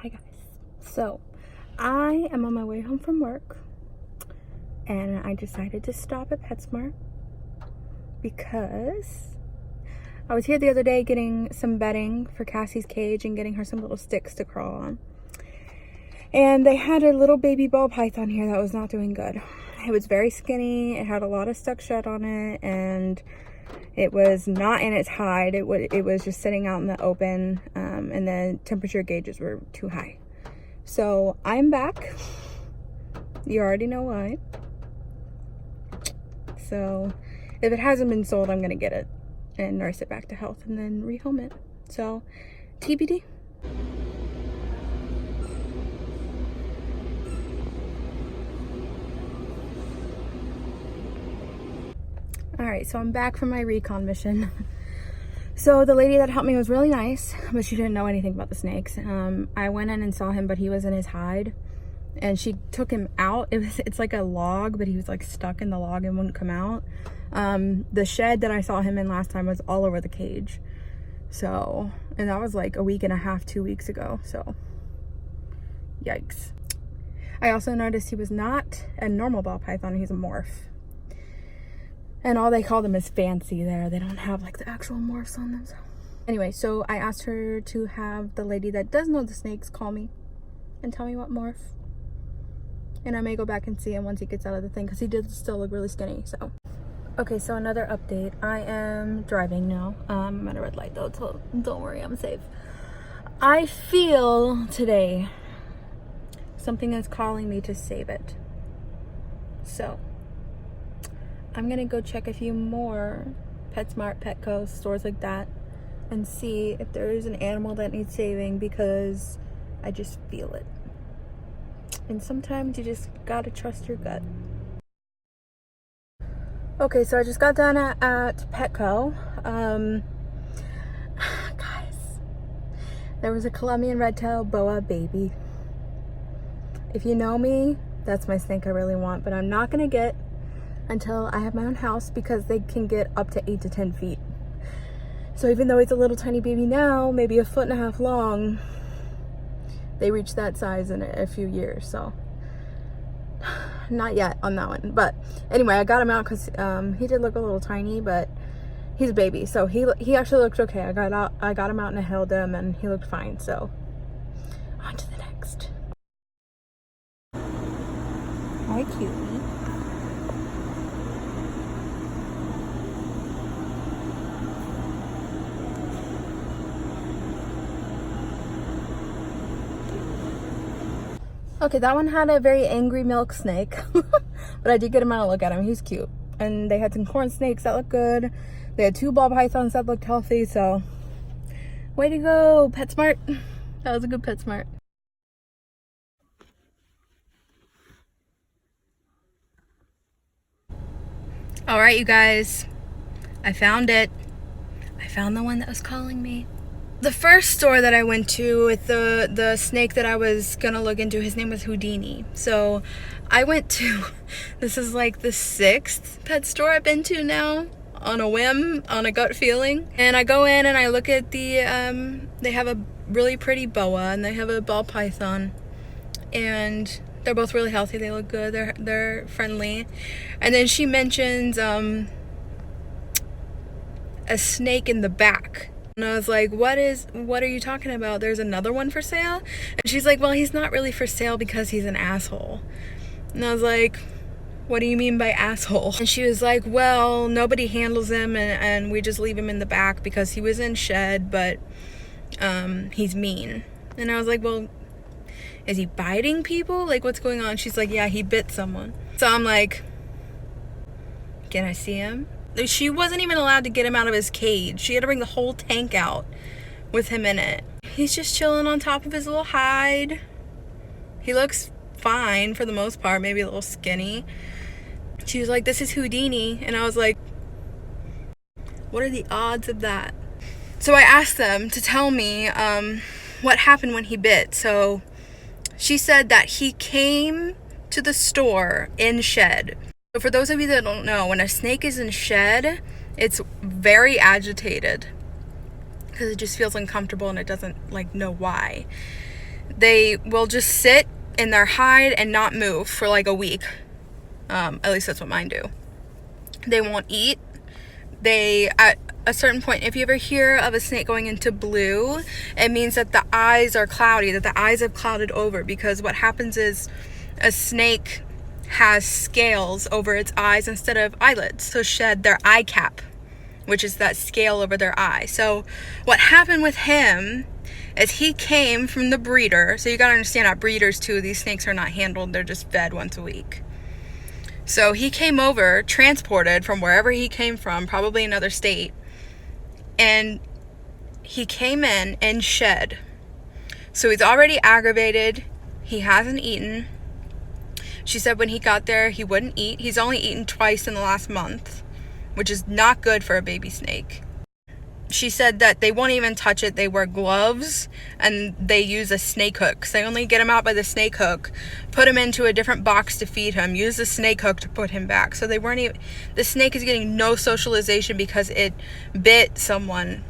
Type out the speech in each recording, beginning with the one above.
Hi guys. So I am on my way home from work and I decided to stop at PetSmart because I was here the other day getting some bedding for Cassie's cage and getting her some little sticks to crawl on. And they had a little baby ball python here that was not doing good. It was very skinny, it had a lot of stuck shut on it, and it was not in its hide. It was just sitting out in the open, and the temperature gauges were too high. So I'm back. You already know why. So if it hasn't been sold, I'm gonna get it and nurse it back to health and then rehome it. So TBD. All right, so I'm back from my recon mission. So the lady that helped me was really nice, but she didn't know anything about the snakes. I went in and saw him, but he was in his hide, and she took him out. It's like a log, but he was like stuck in the log and wouldn't come out. The shed that I saw him in last time was all over the cage. So, and that was like a week and a half, 2 weeks ago. So, yikes. I also noticed he was not a normal ball python, he's a morph. And all they call them is fancy there. They don't have like the actual morphs on them. So anyway, so I asked her to have the lady that does know the snakes call me and tell me what morph. And I may go back and see him once he gets out of the thing because he did still look really skinny. So okay, so another update. I am driving now. I'm at a red light though, so don't worry, I'm safe. I feel today something is calling me to save it. So I'm gonna go check a few more PetSmart, Petco, stores like that and see if there is an animal that needs saving because I just feel it. And sometimes you just gotta trust your gut. Okay, so I just got done at Petco. Guys, there was a Colombian red-tailed boa baby. If you know me, that's my snake I really want, but I'm not gonna get until I have my own house because they can get up to 8 to 10 feet. So even though it's a little tiny baby now, maybe 1.5 feet long, they reach that size in a few years. So not yet on that one. But anyway, I got him out because he did look a little tiny, but he's a baby. So he actually looked okay. I got him out and I held him and he looked fine. So on to the next. Hi, cutie. Okay, that one had a very angry milk snake, but I did get him out to look at him. He's cute. And they had some corn snakes that looked good. They had 2 ball pythons that looked healthy, so way to go, PetSmart. That was a good PetSmart. All right, you guys, I found it. I found the one that was calling me. The first store that I went to with the snake that I was gonna look into, his name was Houdini. So I went to, this is like the 6th pet store I've been to now, on a whim, on a gut feeling. And I go in and I look at the, they have a really pretty boa and they have a ball python. And they're both really healthy, they look good, they're friendly. And then she mentions a snake in the back. And I was like, what are you talking about? There's another one for sale? And she's like, well, he's not really for sale because he's an asshole. And I was like, what do you mean by asshole? And she was like, well, nobody handles him and we just leave him in the back because he was in shed, but he's mean. And I was like, well, is he biting people? Like, what's going on? She's like, yeah, he bit someone. So I'm like, can I see him? She wasn't even allowed to get him out of his cage. She had to bring the whole tank out with him in it. He's just chilling on top of his little hide. He looks fine for the most part, maybe a little skinny. She was like, this is Houdini. And I was like, what are the odds of that? So I asked them to tell me what happened when he bit. So she said that he came to the store in shed. So for those of you that don't know, when a snake is in shed, it's very agitated because it just feels uncomfortable and it doesn't like know why. they will just sit in their hide and not move for like a week. At least that's what mine do. They won't eat. They, at a certain point, if you ever hear of a snake going into blue, it means that the eyes are cloudy, that the eyes have clouded over, because what happens is a snake has scales over its eyes instead of eyelids, so shed their eye cap, which is that scale over their eye. So what happened with him is he came from the breeder. So you gotta understand, at breeders too, these snakes are not handled, they're just fed once a week. So he came over, transported from wherever he came from, probably another state, and he came in and shed. So he's already aggravated. He hasn't eaten. She said when he got there, he wouldn't eat. He's only eaten twice in the last month, which is not good for a baby snake. She said that they won't even touch it. They wear gloves and they use a snake hook. So they only get him out by the snake hook, put him into a different box to feed him, use the snake hook to put him back. So they weren't even, the snake is getting no socialization because it bit someone.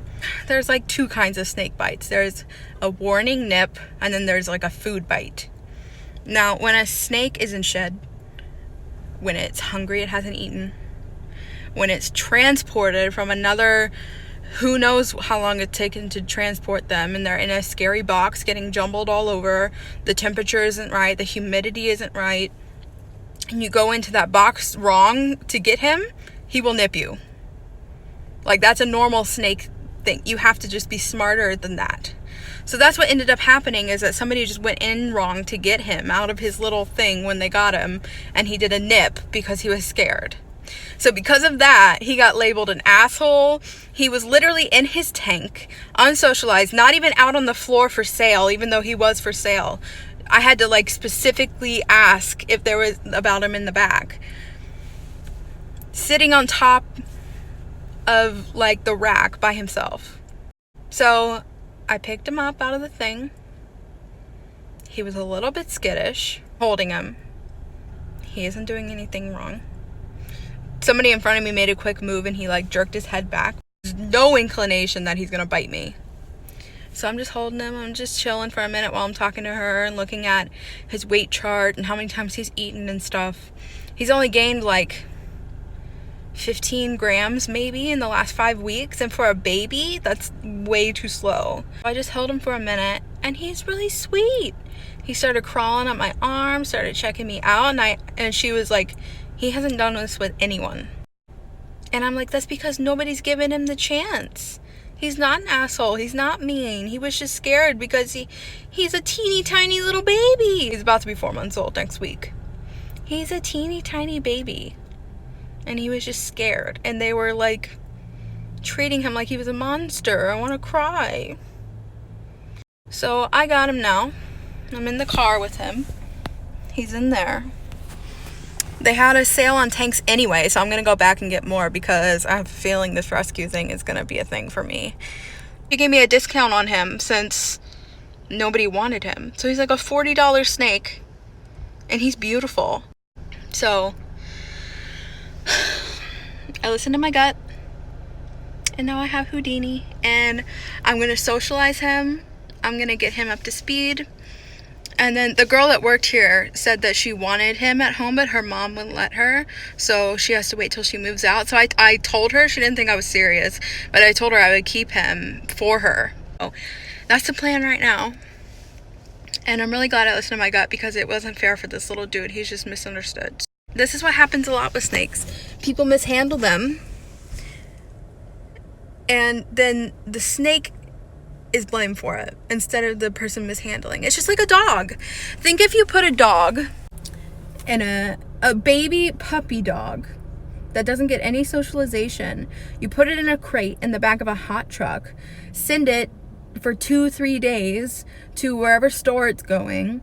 There's like two kinds of snake bites. There's a warning nip, and then there's like a food bite. Now, when a snake isn't shed, when it's hungry, it hasn't eaten, when it's transported from another, who knows how long it's taken to transport them, and they're in a scary box getting jumbled all over, the temperature isn't right, the humidity isn't right, and you go into that box wrong to get him, he will nip you. Like, that's a normal snake thing. You have to just be smarter than that. So that's what ended up happening, is that somebody just went in wrong to get him out of his little thing when they got him, and he did a nip because he was scared. So because of that, he got labeled an asshole. He was literally in his tank, unsocialized, not even out on the floor for sale, even though he was for sale. I had to like specifically ask if there was about him in the bag. Sitting on top of like the rack by himself. So I picked him up out of the thing. He was a little bit skittish, holding him. He isn't doing anything wrong. Somebody in front of me made a quick move and he like jerked his head back. There's no inclination that he's gonna bite me. So I'm just holding him. I'm just chilling for a minute while I'm talking to her and looking at his weight chart and how many times he's eaten and stuff. He's only gained like 15 grams maybe in the last 5 weeks, and for a baby, that's way too slow. I just held him for a minute and he's really sweet. He started crawling up my arm, started checking me out, and she was like, he hasn't done this with anyone. And I'm like, that's because nobody's given him the chance. He's not an asshole. He's not mean. He was just scared because he's a teeny tiny little baby. He's about to be 4 months old next week. He's a teeny tiny baby. And he was just scared. And they were like treating him like he was a monster. I want to cry. So I got him now. I'm in the car with him. He's in there. They had a sale on tanks anyway, so I'm going to go back and get more because I have a feeling this rescue thing is going to be a thing for me. He gave me a discount on him since nobody wanted him. So he's like a $40 snake, and he's beautiful. So I listened to my gut, and now I have Houdini, and I'm going to socialize him. I'm going to get him up to speed. And then the girl that worked here said that she wanted him at home, but her mom wouldn't let her. So she has to wait till she moves out. So I told her, she didn't think I was serious, but I told her I would keep him for her. So that's the plan right now. And I'm really glad I listened to my gut because it wasn't fair for this little dude. He's just misunderstood. This is what happens a lot with snakes. People mishandle them. And then the snake is blamed for it instead of the person mishandling. It's just like a dog. Think if you put a dog and a baby puppy dog that doesn't get any socialization, you put it in a crate in the back of a hot truck, send it for 2-3 days to wherever store it's going,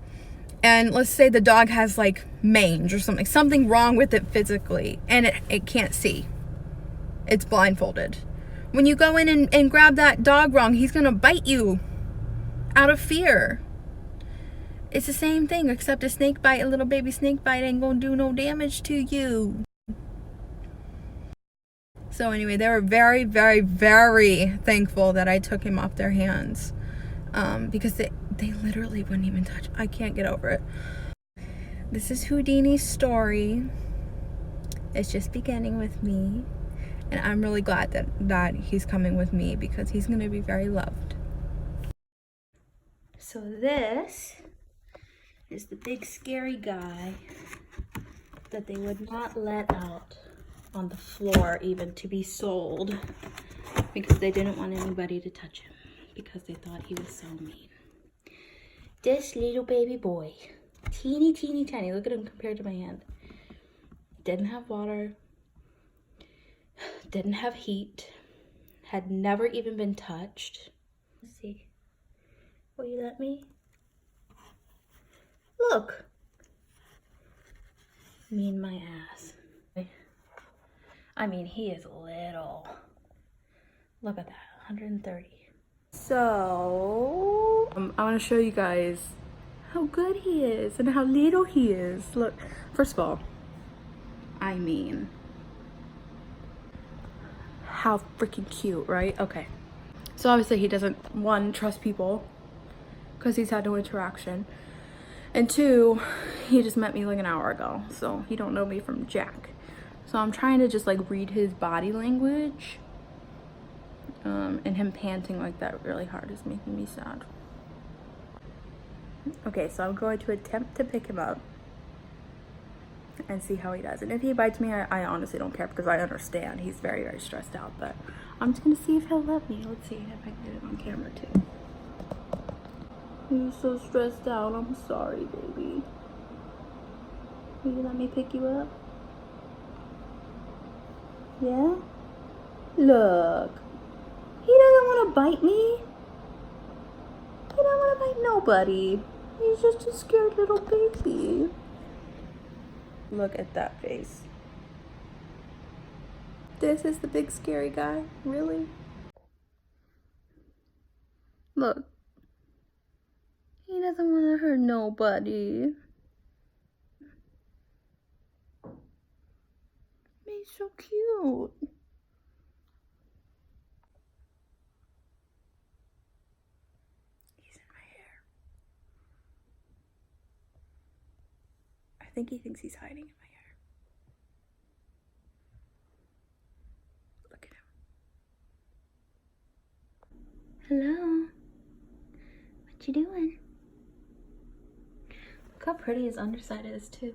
and let's say the dog has like mange or something wrong with it physically, and it can't see. It's blindfolded. When you go in and grab that dog wrong, he's gonna bite you out of fear. It's the same thing, except a snake bite, a little baby snake bite ain't gonna do no damage to you. So anyway, they were very, very, very thankful that I took him off their hands. because they literally wouldn't even touch. I can't get over it. This is Houdini's story. It's just beginning with me, and I'm really glad that he's coming with me because he's gonna be very loved. So this is the big scary guy that they would not let out on the floor even to be sold because they didn't want anybody to touch him because they thought he was so mean. This little baby boy, teeny tiny, look at him compared to my hand. Didn't have water, didn't have heat, had never even been touched. Let's see, will you let me? Look, mean my ass. I mean, he is little. Look at that, 130. So, I want to show you guys how good he is and how little he is. Look, first of all, I mean, how freaking cute, right? Okay. So obviously he doesn't, one, trust people because he's had no interaction. And two, he just met me like an hour ago. So he don't know me from Jack. So I'm trying to just like read his body language. And him panting like that really hard is making me sad. Okay, so I'm going to attempt to pick him up and see how he does. And if he bites me, I honestly don't care because I understand he's very, very stressed out. But I'm just gonna see if he'll let me. Let's see if I can get it on camera too. You're so stressed out. I'm sorry, baby. Will you let me pick you up? Yeah? Look. He doesn't want to bite me. He don't want to bite nobody. He's just a scared little baby. Look at that face. This is the big scary guy? Really? Look. He doesn't want to hurt nobody. He's so cute. He's in my hair. I think he thinks he's hiding in my hair. Look at him. Hello. What you doing? Look how pretty his underside is too.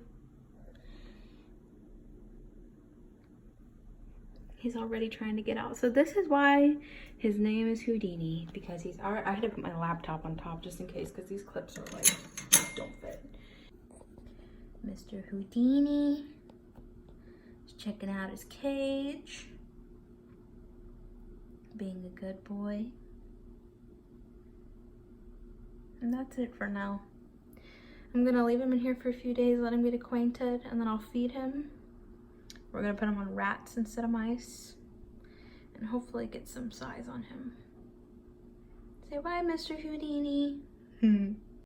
He's already trying to get out. So this is why his name is Houdini, because he's already, I had to put my laptop on top just in case because these clips are like, don't fit. Mr. Houdini is checking out his cage, being a good boy. And that's it for now. I'm gonna leave him in here for a few days, let him get acquainted, and then I'll feed him. We're gonna put him on rats instead of mice, and hopefully get some size on him. Say bye, Mr. Houdini.